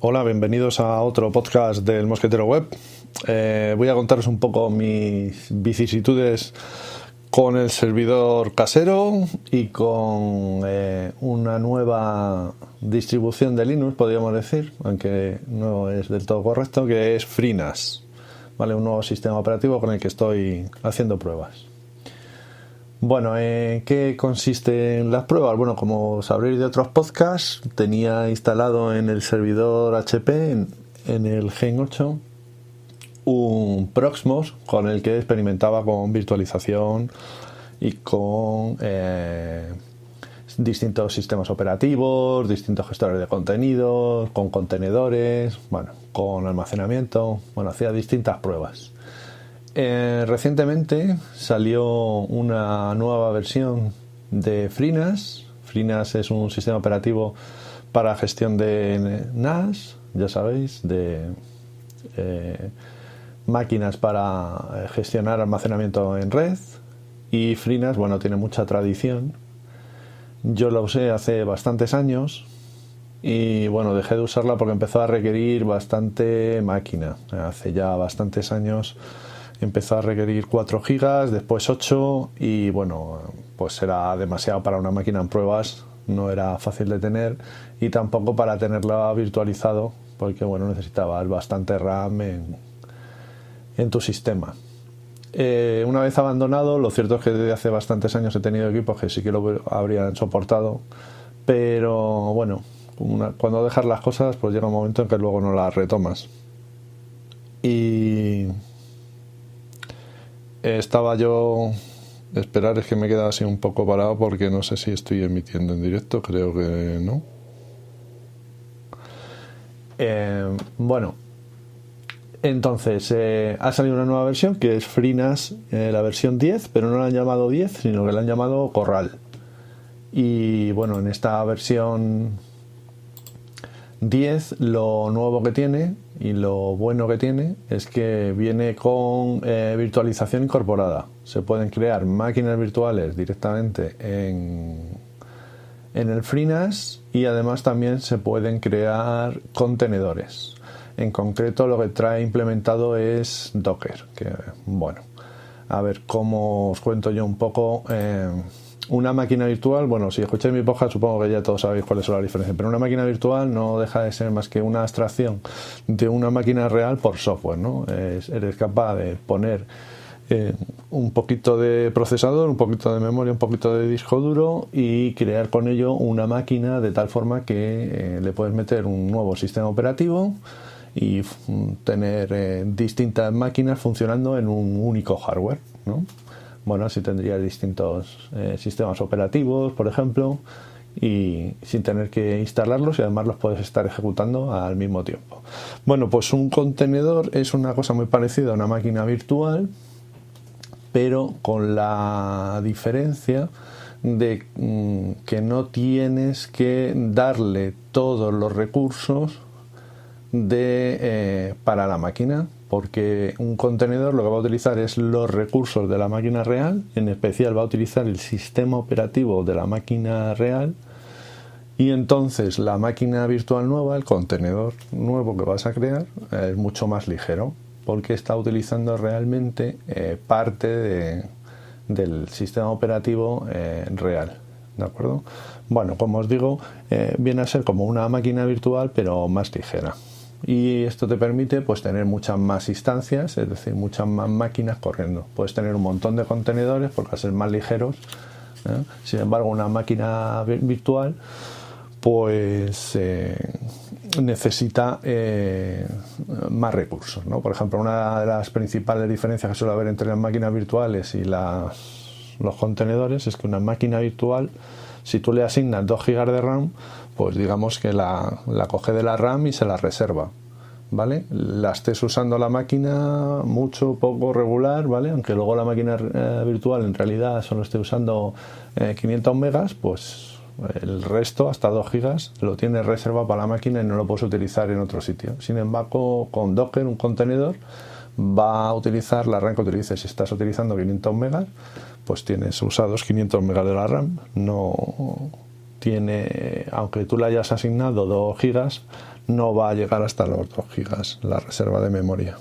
Hola, bienvenidos a otro podcast del Mosquetero Web. Voy a contaros un poco mis vicisitudes con el servidor casero y con una nueva distribución de Linux, podríamos decir, aunque no es del todo correcto, que es FreeNAS, ¿vale? Un nuevo sistema operativo con el que estoy haciendo pruebas. Bueno, ¿qué consisten las pruebas? Bueno, como sabréis de otros podcasts, tenía instalado en el servidor HP, en el Gen 8, un Proxmox con el que experimentaba con virtualización y con distintos sistemas operativos, distintos gestores de contenidos, con contenedores, bueno, con almacenamiento, bueno, hacía distintas pruebas. Recientemente salió una nueva versión de FreeNAS. FreeNAS es un sistema operativo para gestión de NAS, ya sabéis, de máquinas para gestionar almacenamiento en red. Y FreeNAS, bueno, tiene mucha tradición. Yo la usé hace bastantes años y bueno, dejé de usarla porque empezó a requerir bastante máquina. Hace ya bastantes años empezó a requerir 4 gigas, después 8 y bueno, pues era demasiado para una máquina en pruebas, no era fácil de tener y tampoco para tenerla virtualizado porque bueno, necesitabas bastante RAM en tu sistema. Una vez abandonado, lo cierto es que desde hace bastantes años he tenido equipos que sí que lo habrían soportado, pero bueno, cuando dejas las cosas pues llega un momento en que luego no las retomas. Y estaba yo... Esperar, es que me he quedado así un poco parado porque no sé si estoy emitiendo en directo, creo que no. Bueno, entonces ha salido una nueva versión que es FreeNAS, la versión 10, pero no la han llamado 10, sino que la han llamado Corral. Y bueno, en esta versión 10 lo nuevo que tiene y lo bueno que tiene es que viene con virtualización incorporada. Se pueden crear máquinas virtuales directamente en el FreeNAS y además también se pueden crear contenedores. En concreto lo que trae implementado es Docker, que bueno, a ver cómo os cuento yo un poco. Una máquina virtual, bueno, si escucháis mi podcast supongo que ya todos sabéis cuáles son las diferencias, pero una máquina virtual no deja de ser más que una abstracción de una máquina real por software, ¿no? Eres capaz de poner un poquito de procesador, un poquito de memoria, un poquito de disco duro y crear con ello una máquina de tal forma que le puedes meter un nuevo sistema operativo y tener distintas máquinas funcionando en un único hardware, ¿no? Bueno, así tendrías distintos sistemas operativos, por ejemplo, y sin tener que instalarlos y además los puedes estar ejecutando al mismo tiempo. Bueno, pues un contenedor es una cosa muy parecida a una máquina virtual, pero con la diferencia de que no tienes que darle todos los recursos para la máquina, porque un contenedor lo que va a utilizar es los recursos de la máquina real, en especial va a utilizar el sistema operativo de la máquina real, y entonces la máquina virtual nueva, el contenedor nuevo que vas a crear, es mucho más ligero, porque está utilizando realmente parte del sistema operativo real, ¿de acuerdo? Bueno, como os digo, viene a ser como una máquina virtual pero más ligera. Y esto te permite pues tener muchas más instancias, es decir, muchas más máquinas corriendo. Puedes tener un montón de contenedores porque al ser más ligeros, sin embargo una máquina virtual pues necesita más recursos, ¿no? Por ejemplo, una de las principales diferencias que suele haber entre las máquinas virtuales y los contenedores es que una máquina virtual, si tú le asignas 2 GB de RAM, pues digamos que la coge de la RAM y se la reserva, ¿vale? La estés usando la máquina mucho, poco, regular, ¿vale? Aunque luego la máquina virtual en realidad solo esté usando 500 megas, pues el resto, hasta 2 gigas, lo tienes reservado para la máquina y no lo puedes utilizar en otro sitio. Sin embargo, con Docker, un contenedor, va a utilizar la RAM que utilices. Si estás utilizando 500 megas, pues tienes usados 500 megas de la RAM. No tiene, aunque tú le hayas asignado 2 gigas, no va a llegar hasta los 2 gigas la reserva de memoria.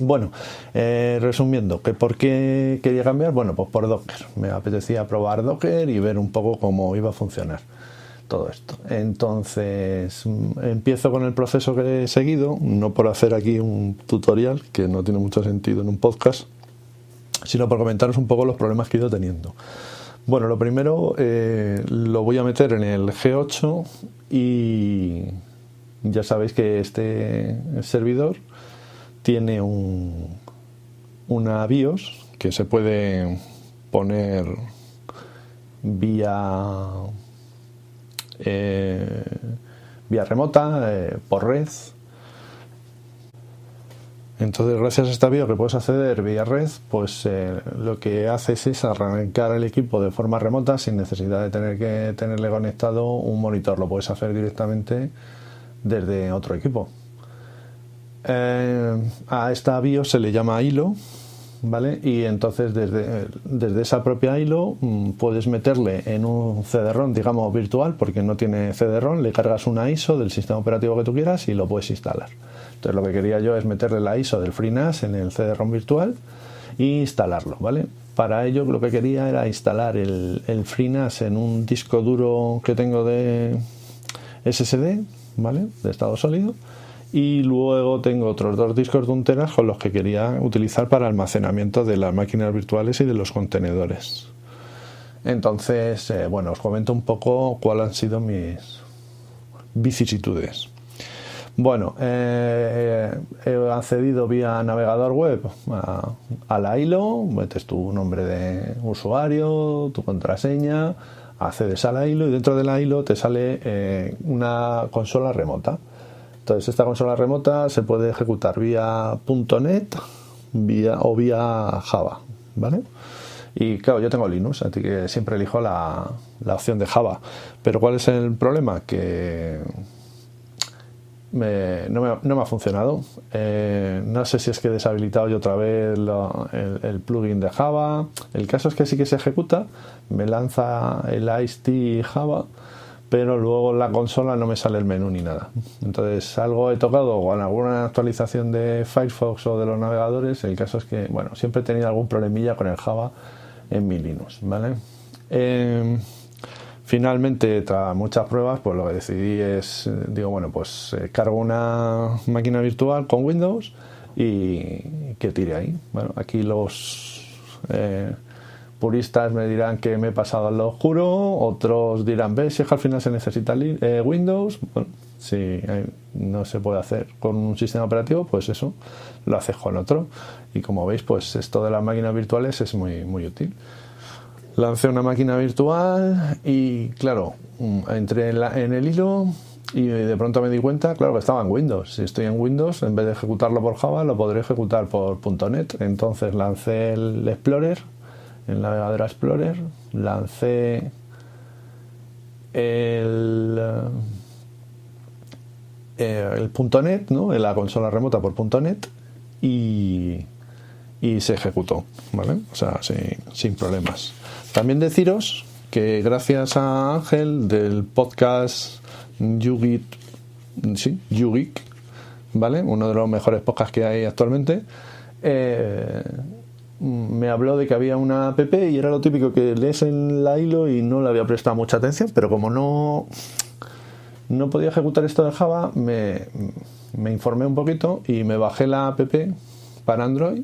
Bueno, resumiendo, ¿que por qué quería cambiar? Bueno, pues por Docker. Me apetecía probar Docker y ver un poco cómo iba a funcionar todo esto. Entonces, empiezo con el proceso que he seguido, no por hacer aquí un tutorial, que no tiene mucho sentido en un podcast, sino por comentaros un poco los problemas que he ido teniendo. Bueno, lo primero, lo voy a meter en el G8 y ya sabéis que este servidor tiene una BIOS que se puede poner vía remota, por red. Entonces, gracias a esta BIOS que puedes acceder vía red, pues lo que haces es arrancar el equipo de forma remota sin necesidad de tener que tenerle conectado un monitor. Lo puedes hacer directamente desde otro equipo. A esta BIOS se le llama ILO, ¿vale? Y entonces desde esa propia ILO puedes meterle en un CD-ROM, digamos, virtual, porque no tiene CD-ROM, le cargas una ISO del sistema operativo que tú quieras y lo puedes instalar. Entonces lo que quería yo es meterle la ISO del FreeNAS en el CD-ROM virtual e instalarlo, ¿vale? Para ello lo que quería era instalar el FreeNAS en un disco duro que tengo de SSD, ¿vale? De estado sólido. Y luego tengo otros 2 discos de 1 tera con los que quería utilizar para almacenamiento de las máquinas virtuales y de los contenedores. Entonces, bueno, os comento un poco cuáles han sido mis vicisitudes. Bueno, he accedido vía navegador web a la ILO, metes tu nombre de usuario, tu contraseña, accedes a la ILO y dentro de la ILO te sale una consola remota. Entonces esta consola remota se puede ejecutar vía .NET o vía Java, ¿vale? Y claro, yo tengo Linux, así que siempre elijo la opción de Java. Pero ¿cuál es el problema? Que no me ha funcionado. No sé si es que he deshabilitado yo otra vez el plugin de Java. El caso es que sí que se ejecuta, me lanza el ICE Java, pero luego en la consola no me sale el menú ni nada. Entonces algo he tocado con alguna actualización de Firefox o de los navegadores. El caso es que, bueno, siempre he tenido algún problemilla con el Java en mi Linux, ¿vale? Finalmente, tras muchas pruebas, pues lo que decidí es, digo, bueno, pues cargo una máquina virtual con Windows y que tire ahí. Bueno, aquí los puristas me dirán que me he pasado al lado oscuro, otros dirán, ves, si es que al final se necesita Windows. Bueno, si no se puede hacer con un sistema operativo, pues eso, lo haces con otro. Y como veis, pues esto de las máquinas virtuales es muy, muy útil. Lancé una máquina virtual y, claro, entré en el hilo y de pronto me di cuenta, claro, que estaba en Windows. Si estoy en Windows, en vez de ejecutarlo por Java, lo podré ejecutar por .NET. Entonces lancé el Explorer, el navegador Explorer, lancé el .NET, ¿no? En la consola remota por .NET y se ejecutó, ¿vale? O sea, sin problemas. También deciros que gracias a Ángel del podcast YouGeek, ¿vale? Uno de los mejores podcasts que hay actualmente, me habló de que había una app y era lo típico que lees en la hilo y no le había prestado mucha atención, pero como no podía ejecutar esto de Java, me informé un poquito y me bajé la app para Android.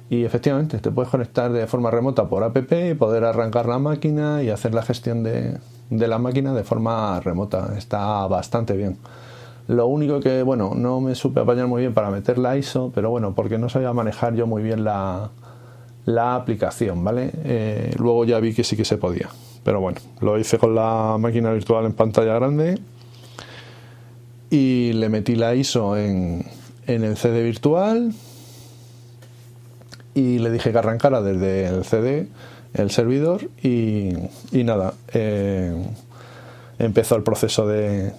Y efectivamente te puedes conectar de forma remota por app y poder arrancar la máquina y hacer la gestión de la máquina de forma remota. Está bastante bien. Lo único que, bueno, no me supe apañar muy bien para meter la ISO, pero bueno, porque no sabía manejar yo muy bien la aplicación, ¿vale? Luego ya vi que sí que se podía. Pero bueno, lo hice con la máquina virtual en pantalla grande y le metí la ISO en el CD virtual. Y le dije que arrancara desde el CD, el servidor, y nada, empezó el proceso de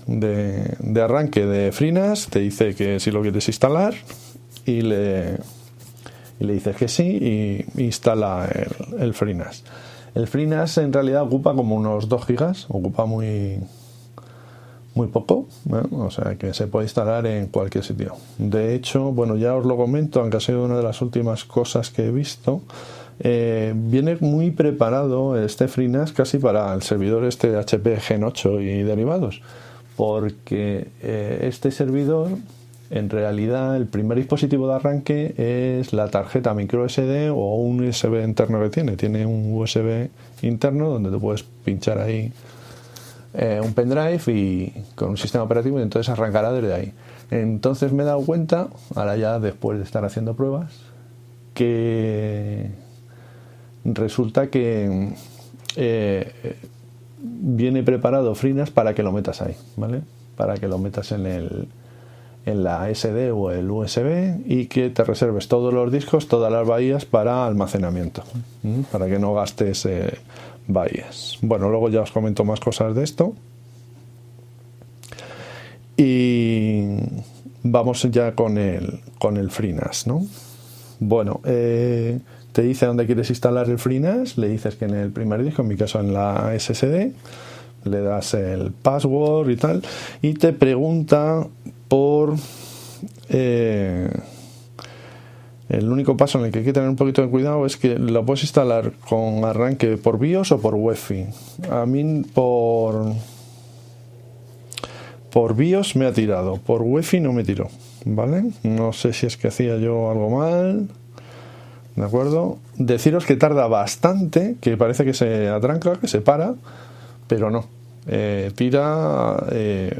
arranque de FreeNAS. Te dice que si lo quieres instalar y le dices que sí y instala el FreeNAS. El FreeNAS en realidad ocupa como unos 2 gigas, ocupa muy muy poco, o sea que se puede instalar en cualquier sitio. De hecho, bueno, ya os lo comento, aunque ha sido una de las últimas cosas que he visto, viene muy preparado este FreeNAS casi para el servidor este HP Gen 8 y derivados, porque este servidor, en realidad, el primer dispositivo de arranque es la tarjeta micro SD o un USB interno que tiene un USB interno donde tú puedes pinchar ahí un pendrive y con un sistema operativo, y entonces arrancará desde ahí. Entonces me he dado cuenta, ahora ya después de estar haciendo pruebas, que resulta que viene preparado FreeNAS para que lo metas ahí, ¿vale? Para que lo metas en la SD o el USB y que te reserves todos los discos, todas las bahías para almacenamiento, para que no gastes bahías. Bueno, luego ya os comento más cosas de esto. Y vamos ya con el FreeNAS, ¿no? Bueno, te dice dónde quieres instalar el FreeNAS, le dices que en el primer disco, en mi caso en la SSD, le das el password y tal, y te pregunta por el único paso en el que hay que tener un poquito de cuidado es que lo puedes instalar con arranque por BIOS o por UEFI. A mí por BIOS me ha tirado, por UEFI no me tiró, ¿vale? No sé si es que hacía yo algo mal, ¿de acuerdo? Deciros que tarda bastante, que parece que se atranca, que se para, pero no. Tira,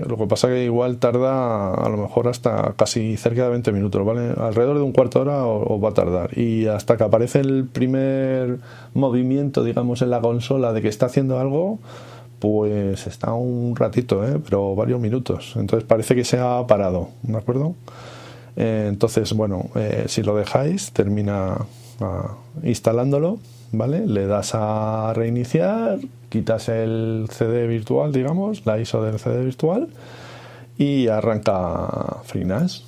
lo que pasa que igual tarda a lo mejor hasta casi cerca de 20 minutos, ¿vale? Alrededor de un cuarto de hora os va a tardar, y hasta que aparece el primer movimiento, digamos, en la consola de que está haciendo algo, pues está un ratito, pero varios minutos. Entonces parece que se ha parado, ¿de acuerdo? Entonces, bueno, si lo dejáis, termina instalándolo, ¿vale? Le das a reiniciar, quitas el CD virtual, digamos, la ISO del CD virtual, y arranca FreeNAS,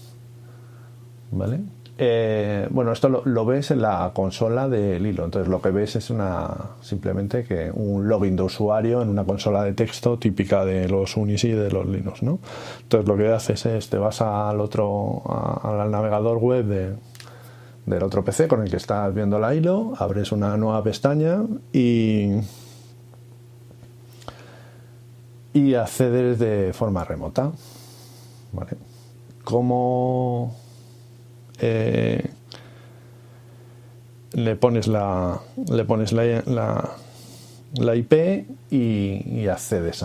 ¿vale? Bueno, esto lo ves en la consola del hilo. Entonces lo que ves es simplemente que un login de usuario en una consola de texto típica de los Unix y de los Linux, ¿no? Entonces lo que haces es te vas al navegador web del otro PC con el que estás viendo la hilo, abres una nueva pestaña y accedes de forma remota, ¿vale? Como le pones la IP y accedes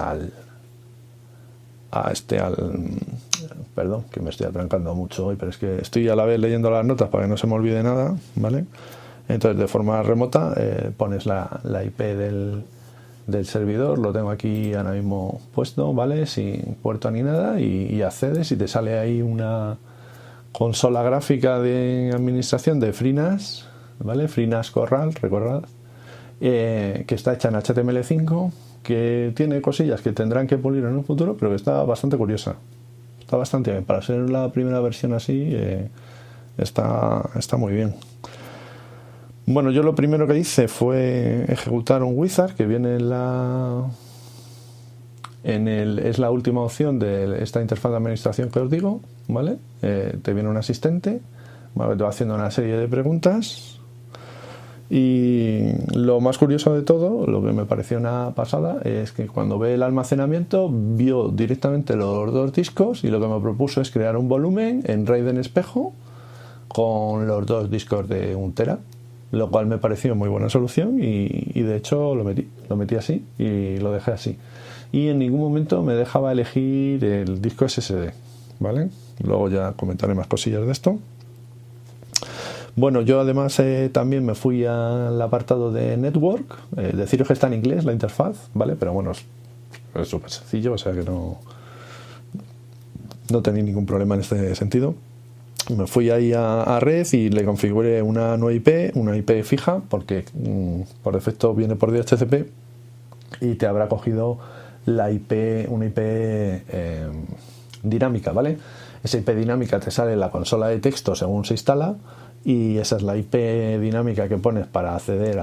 perdón, que me estoy atrancando mucho hoy, pero es que estoy a la vez leyendo las notas para que no se me olvide nada, ¿vale? Entonces de forma remota pones la IP del servidor, lo tengo aquí ahora mismo puesto, ¿vale? Sin puerto ni nada, y accedes y te sale ahí una consola gráfica de administración de FreeNAS, ¿vale? FreeNAS Corral, recordad, que está hecha en HTML5, que tiene cosillas que tendrán que pulir en un futuro, pero que está bastante curiosa. Está bastante bien. Para ser la primera versión así, está muy bien. Bueno, yo lo primero que hice fue ejecutar un wizard que viene es la última opción de esta interfaz de administración que os digo, ¿vale? Te viene un asistente, ¿vale? Te va haciendo una serie de preguntas, y lo más curioso de todo, lo que me pareció una pasada, es que cuando ve el almacenamiento vio directamente los dos discos, y lo que me propuso es crear un volumen en RAID en espejo con los dos discos de 1 tera, lo cual me pareció muy buena solución, y de hecho lo metí así y lo dejé así. Y en ningún momento me dejaba elegir el disco SSD, ¿vale? Luego ya comentaré más cosillas de esto. Bueno, yo además también me fui al apartado de Network. Deciros que está en inglés la interfaz, ¿vale? Pero bueno, es súper sencillo, o sea que no tenéis ningún problema en este sentido. Me fui ahí a red y le configuré una nueva IP fija, porque por defecto viene por DHCP y te habrá cogido una IP dinámica, ¿vale? Esa IP dinámica te sale en la consola de texto según se instala, y esa es la IP dinámica que pones para acceder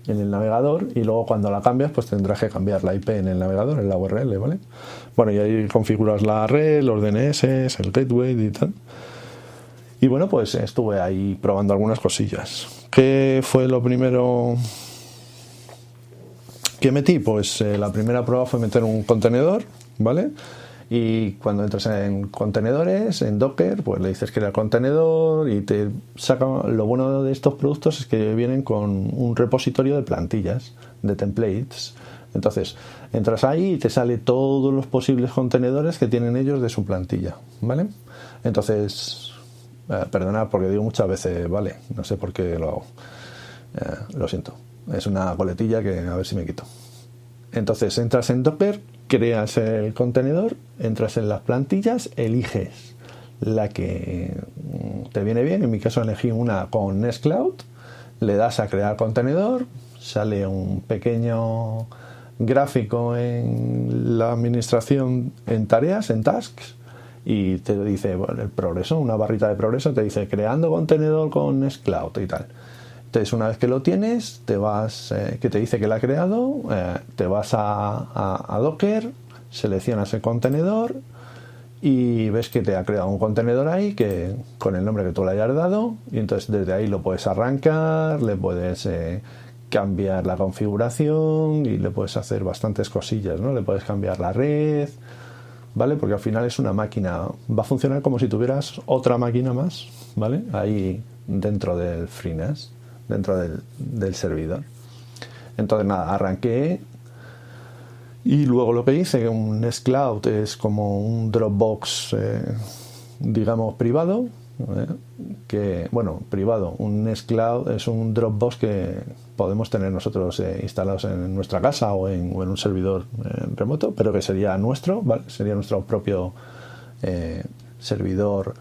en el navegador, y luego cuando la cambias pues tendrás que cambiar la IP en el navegador, en la URL, ¿vale? Bueno, y ahí configuras la red, los DNS, el gateway y tal. Y bueno, pues estuve ahí probando algunas cosillas. ¿Qué fue lo primero que metí? Pues la primera prueba fue meter un contenedor, ¿vale? Y cuando entras en contenedores, en Docker, pues le dices que era el contenedor y te saca. Lo bueno de estos productos es que vienen con un repositorio de plantillas, de templates. Entonces, entras ahí y te sale todos los posibles contenedores que tienen ellos de su plantilla, ¿vale? Entonces, perdonad porque digo muchas veces, ¿vale? No sé por qué lo hago. Lo siento. Es una coletilla que a ver si me quito. Entonces, entras en Docker, creas el contenedor, entras en las plantillas, eliges la que te viene bien. En mi caso elegí una con Nextcloud, le das a crear contenedor, sale un pequeño gráfico en la administración en tareas, en tasks, y te dice, bueno, el progreso, una barrita de progreso, te dice creando contenedor con Nextcloud y tal. Entonces, una vez que lo tienes, te vas, que te dice que lo ha creado, te vas a Docker, seleccionas el contenedor y ves que te ha creado un contenedor ahí que con el nombre que tú le hayas dado, y entonces desde ahí lo puedes arrancar, le puedes cambiar la configuración y le puedes hacer bastantes cosillas, ¿no? Le puedes cambiar la red, ¿vale? Porque al final es una máquina, va a funcionar como si tuvieras otra máquina más, ¿vale? Ahí dentro del FreeNAS, dentro del servidor. Entonces nada, arranqué y luego lo que hice, que un Nextcloud es como un Dropbox, digamos, privado, que, bueno, privado, un Nextcloud es un Dropbox que podemos tener nosotros instalados en nuestra casa o en un servidor remoto, pero que sería nuestro, ¿vale? Sería nuestro propio servidor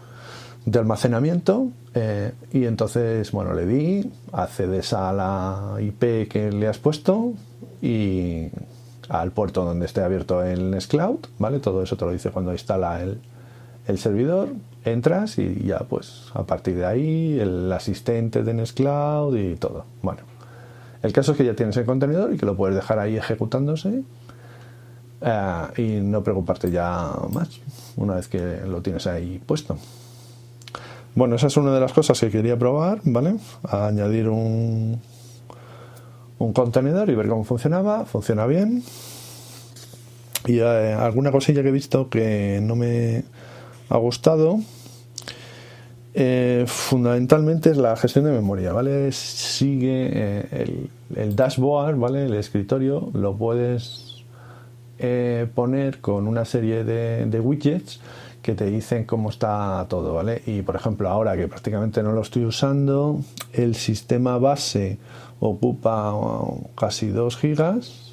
de almacenamiento, y entonces, bueno, le di, accedes a la IP que le has puesto y al puerto donde esté abierto el Nextcloud, ¿vale? Todo eso te lo dice cuando instala el servidor, entras y ya pues a partir de ahí el asistente de Nextcloud y todo. Bueno, el caso es que ya tienes el contenedor y que lo puedes dejar ahí ejecutándose, y no preocuparte ya más una vez que lo tienes ahí puesto. Bueno, esa es una de las cosas que quería probar, ¿vale? A añadir un contenedor y ver cómo funcionaba. Funciona bien. Y alguna cosilla que he visto que no me ha gustado, fundamentalmente es la gestión de memoria, ¿vale? Sigue el dashboard, ¿vale? El escritorio lo puedes poner con una serie de widgets que te dicen cómo está todo, ¿vale? Y por ejemplo, ahora que prácticamente no lo estoy usando, el sistema base ocupa casi 2 gigas,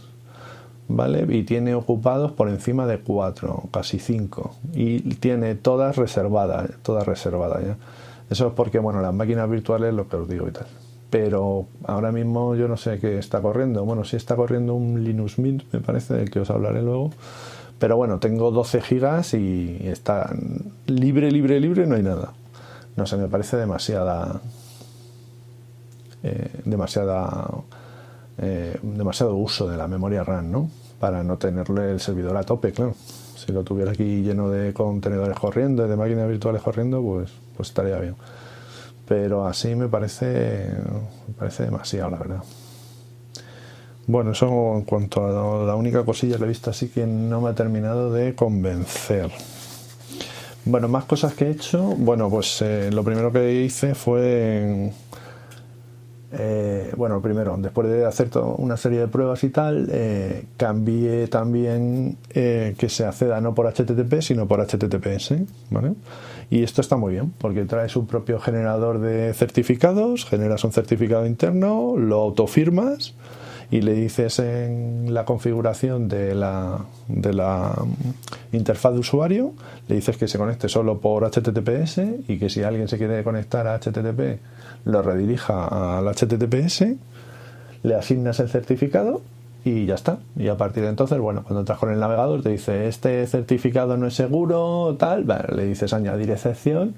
¿vale? Y tiene ocupados por encima de 4, casi 5. Y tiene todas reservadas ya. Eso es porque, bueno, las máquinas virtuales, lo que os digo y tal. Pero ahora mismo yo no sé qué está corriendo. Bueno, sí está corriendo un Linux Mint, me parece, del que os hablaré luego. Pero bueno, tengo 12 gigas y está libre, no hay nada. No sé, me parece demasiado uso de la memoria RAM, ¿no? Para no tenerle el servidor a tope, claro. Si lo tuviera aquí lleno de contenedores corriendo, de máquinas virtuales corriendo, pues estaría bien. Pero así me parece demasiado, la verdad. Bueno, eso en cuanto a la única cosilla que he visto así que no me ha terminado de convencer. Bueno, más cosas que he hecho. Bueno, pues lo primero que hice fue... bueno, primero, después de hacer una serie de pruebas y tal, cambié también que se acceda no por HTTP, sino por HTTPS, ¿vale? Y esto está muy bien, porque trae su propio generador de certificados, generas un certificado interno, lo autofirmas y le dices en la configuración de la interfaz de usuario, le dices que se conecte solo por HTTPS y que si alguien se quiere conectar a HTTP lo redirija al HTTPS, le asignas el certificado y ya está. Y a partir de entonces, bueno, cuando entras con el navegador te dice este certificado no es seguro, tal, vale, le dices añadir excepción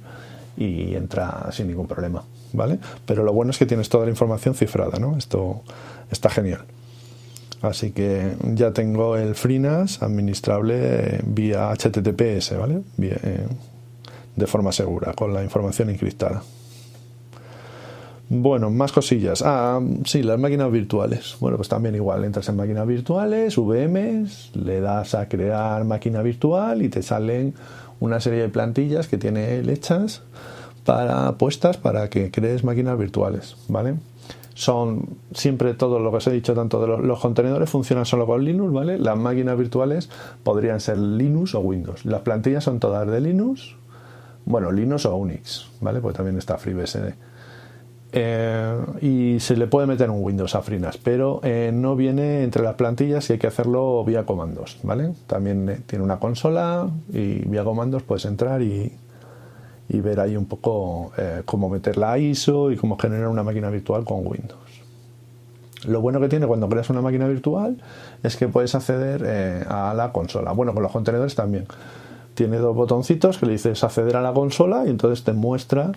y entra sin ningún problema, ¿vale? Pero lo bueno es que tienes toda la información cifrada, ¿no? Esto está genial. Así que ya tengo el FreeNAS administrable vía HTTPS, ¿vale? De forma segura, con la información encriptada. Bueno, más cosillas. Sí, las máquinas virtuales. Bueno, pues también igual, entras en máquinas virtuales, VMs, le das a crear máquina virtual y te salen una serie de plantillas que tiene él hechas puestas para que crees máquinas virtuales, ¿vale? Son siempre todo lo que os he dicho, tanto de los contenedores funcionan solo con Linux, ¿vale? Las máquinas virtuales podrían ser Linux o Windows. Las plantillas son todas de Linux, bueno, Linux o Unix, ¿vale? Pues también está FreeBSD. Y se le puede meter un Windows a FreeNAS, pero no viene entre las plantillas y hay que hacerlo vía comandos, ¿vale? También tiene una consola y vía comandos puedes entrar y ver ahí un poco cómo meter la ISO y cómo generar una máquina virtual con Windows. Lo bueno que tiene cuando creas una máquina virtual es que puedes acceder a la consola. Bueno, con los contenedores también. Tiene dos botoncitos que le dices acceder a la consola y entonces te muestra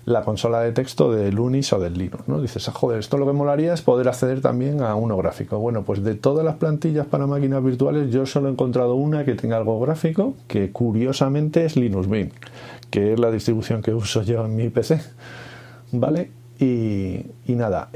la consola de texto del Unix o del Linux, ¿no? Dices, joder, esto lo que molaría es poder acceder también a uno gráfico. Bueno, pues de todas las plantillas para máquinas virtuales yo solo he encontrado una que tenga algo gráfico, que curiosamente es Linux Mint, que es la distribución que uso yo en mi PC, ¿vale? Y nada,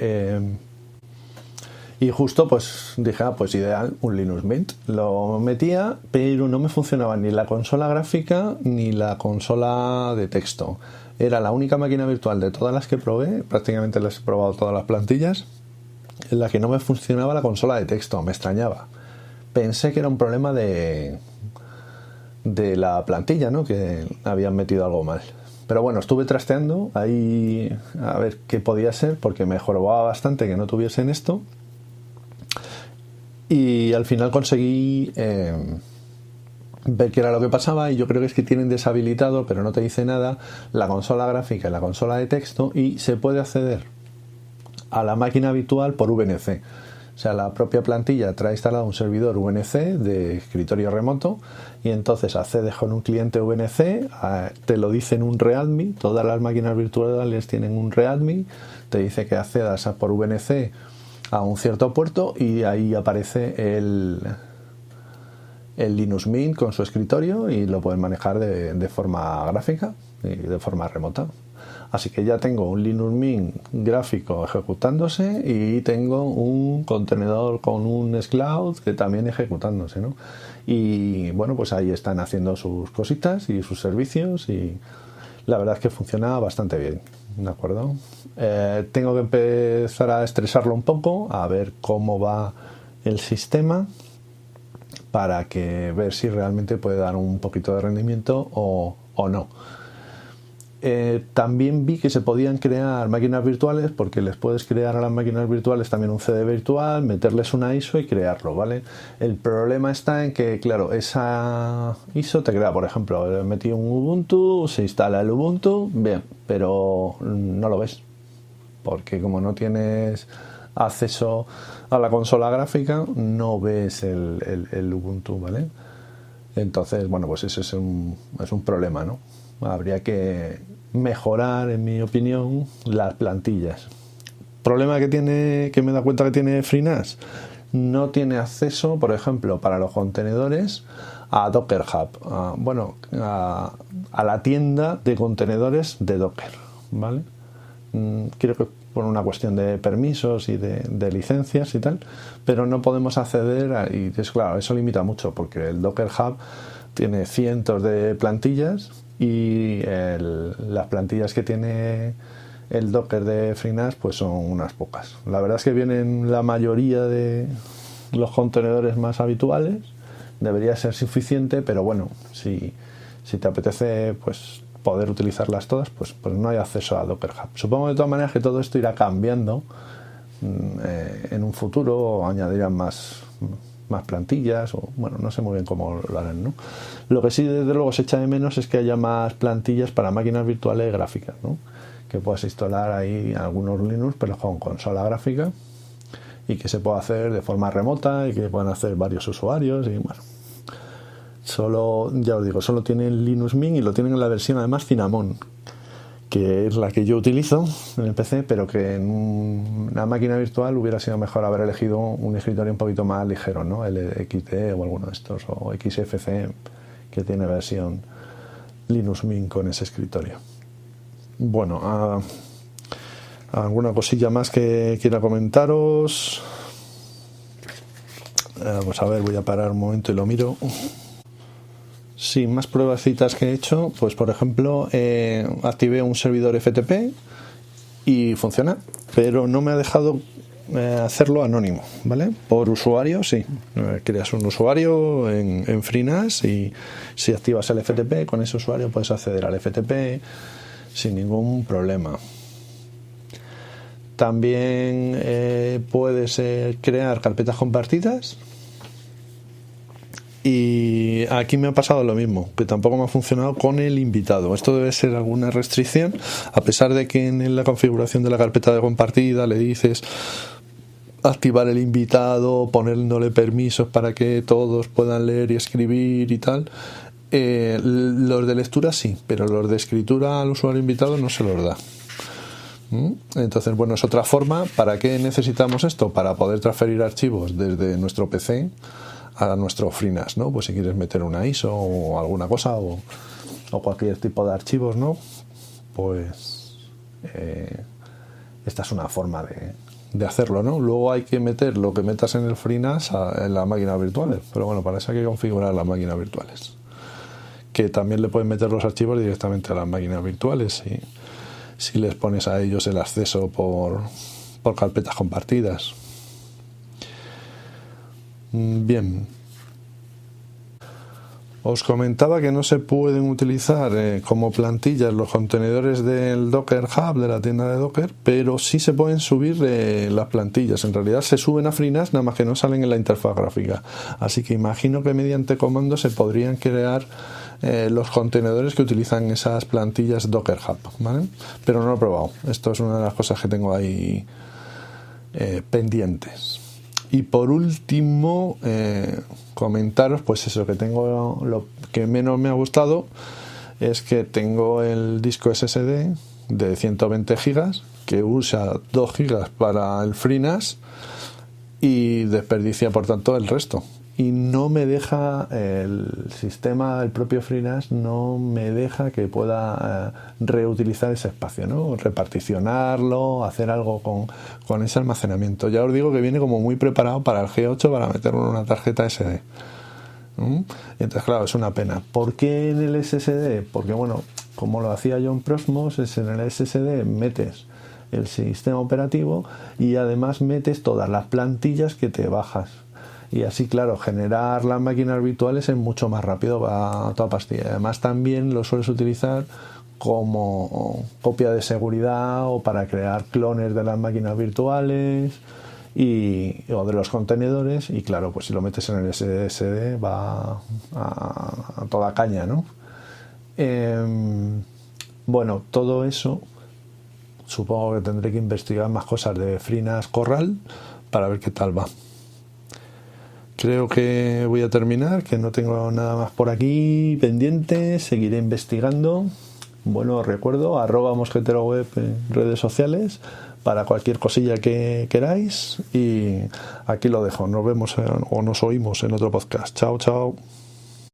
y justo pues dije, pues ideal, un Linux Mint. Lo metía, pero no me funcionaba ni la consola gráfica ni la consola de texto. Era la única máquina virtual de todas las que probé, prácticamente las he probado todas las plantillas, en la que no me funcionaba la consola de texto, me extrañaba. Pensé que era un problema de la plantilla, ¿no? Que habían metido algo mal. Pero bueno, estuve trasteando ahí a ver qué podía ser, porque me jorobaba bastante que no tuviesen esto. Y al final conseguí ver qué era lo que pasaba, y yo creo que es que tienen deshabilitado, pero no te dice nada, la consola gráfica y la consola de texto, y se puede acceder a la máquina virtual por VNC. O sea, la propia plantilla trae instalado un servidor VNC de escritorio remoto y entonces accedes con un cliente VNC, te lo dice en un README, todas las máquinas virtuales tienen un README, te dice que accedas por VNC a un cierto puerto y ahí aparece el Linux Mint con su escritorio y lo pueden manejar de forma gráfica y de forma remota. Así que ya tengo un Linux Mint gráfico ejecutándose y tengo un contenedor con un Xcloud que también ejecutándose, ¿no? Y bueno, pues ahí están haciendo sus cositas y sus servicios y la verdad es que funciona bastante bien, ¿de acuerdo? Tengo que empezar a estresarlo un poco, a ver cómo va el sistema para ver si realmente puede dar un poquito de rendimiento o no. También vi que se podían crear máquinas virtuales, porque les puedes crear a las máquinas virtuales también un CD virtual, meterles una ISO y crearlo, ¿vale? El problema está en que, claro, esa ISO te crea, por ejemplo, metí un Ubuntu, se instala el Ubuntu, bien, pero no lo ves, porque como no tienes acceso a la consola gráfica, no ves el Ubuntu, ¿vale? Entonces, bueno, pues eso es un problema, ¿no? Habría que mejorar, en mi opinión, las plantillas. Problema que me da cuenta que tiene FreeNAS: no tiene acceso, por ejemplo, para los contenedores, a Docker Hub, a la tienda de contenedores de Docker, ¿vale? Creo que por una cuestión de permisos y de licencias y tal, pero no podemos acceder y es claro, eso limita mucho, porque el Docker Hub tiene cientos de plantillas y las plantillas que tiene el Docker de FreeNAS pues son unas pocas. La verdad es que vienen la mayoría de los contenedores más habituales, debería ser suficiente, pero bueno, si te apetece pues poder utilizarlas todas, pues no hay acceso a Docker Hub. Supongo de todas maneras que todo esto irá cambiando en un futuro, o añadirán más plantillas, o bueno, no sé muy bien cómo lo harán, ¿no? Lo que sí desde luego se echa de menos es que haya más plantillas para máquinas virtuales gráficas, ¿no? Que puedas instalar ahí algunos Linux pero con consola gráfica y que se pueda hacer de forma remota y que puedan hacer varios usuarios y bueno. Ya os digo, solo tienen Linux Mint y lo tienen en la versión además Cinnamon, que es la que yo utilizo en el PC, pero que en una máquina virtual hubiera sido mejor haber elegido un escritorio un poquito más ligero, ¿no? El XT o alguno de estos, o XFC, que tiene versión Linux Mint con ese escritorio. Bueno, alguna cosilla más que quiera comentaros. Pues a ver, voy a parar un momento y lo miro. Sí, más pruebecitas que he hecho, pues por ejemplo activé un servidor FTP y funciona, pero no me ha dejado hacerlo anónimo, ¿vale? Por usuario, sí, creas un usuario en FreeNAS y si activas el FTP, con ese usuario puedes acceder al FTP sin ningún problema. También puedes crear carpetas compartidas. Y aquí me ha pasado lo mismo, que tampoco me ha funcionado con el invitado. Esto debe ser alguna restricción, a pesar de que en la configuración de la carpeta de compartida le dices activar el invitado, poniéndole permisos para que todos puedan leer y escribir y tal. Los de lectura sí, pero los de escritura al usuario invitado no se los da. Entonces, bueno, es otra forma. ¿Para qué necesitamos esto? Para poder transferir archivos desde nuestro PC a nuestro FreeNAS, ¿no? Pues si quieres meter una ISO o alguna cosa o cualquier tipo de archivos, ¿no? Pues esta es una forma de hacerlo, ¿no? Luego hay que meter lo que metas en el FreeNAS en las máquinas virtuales, pero bueno, para eso hay que configurar las máquinas virtuales, que también le pueden meter los archivos directamente a las máquinas virtuales si les pones a ellos el acceso por carpetas compartidas. Bien, os comentaba que no se pueden utilizar como plantillas los contenedores del Docker Hub, de la tienda de Docker, pero sí se pueden subir las plantillas. En realidad se suben a FreeNAS, nada más que no salen en la interfaz gráfica. Así que imagino que mediante comandos se podrían crear los contenedores que utilizan esas plantillas Docker Hub, ¿vale? Pero no lo he probado. Esto es una de las cosas que tengo ahí pendientes. Y por último, comentaros, pues eso, que tengo lo que menos me ha gustado es que tengo el disco SSD de 120 gigas que usa 2 gigas para el FreeNAS y desperdicia por tanto el resto. Y no me deja el sistema, el propio FreeNAS no me deja que pueda reutilizar ese espacio, ¿no? Reparticionarlo, hacer algo con ese almacenamiento. Ya os digo que viene como muy preparado para el G8 para meterlo en una tarjeta SD. Entonces, claro, es una pena. ¿Por qué en el SSD? Porque, bueno, como lo hacía yo en Prosmos, es en el SSD metes el sistema operativo y además metes todas las plantillas que te bajas. Y así, claro, generar las máquinas virtuales es mucho más rápido, va a toda pastilla. Además, también lo sueles utilizar como copia de seguridad o para crear clones de las máquinas virtuales o de los contenedores. Y claro, pues si lo metes en el SSD va a toda caña, ¿no? Bueno, todo eso supongo que tendré que investigar más cosas de FreeNAS Corral para ver qué tal va. Creo que voy a terminar, que no tengo nada más por aquí pendiente, seguiré investigando. Bueno, os recuerdo, @mosqueteroweb en redes sociales para cualquier cosilla que queráis y aquí lo dejo. Nos vemos o nos oímos en otro podcast. Chao, chao.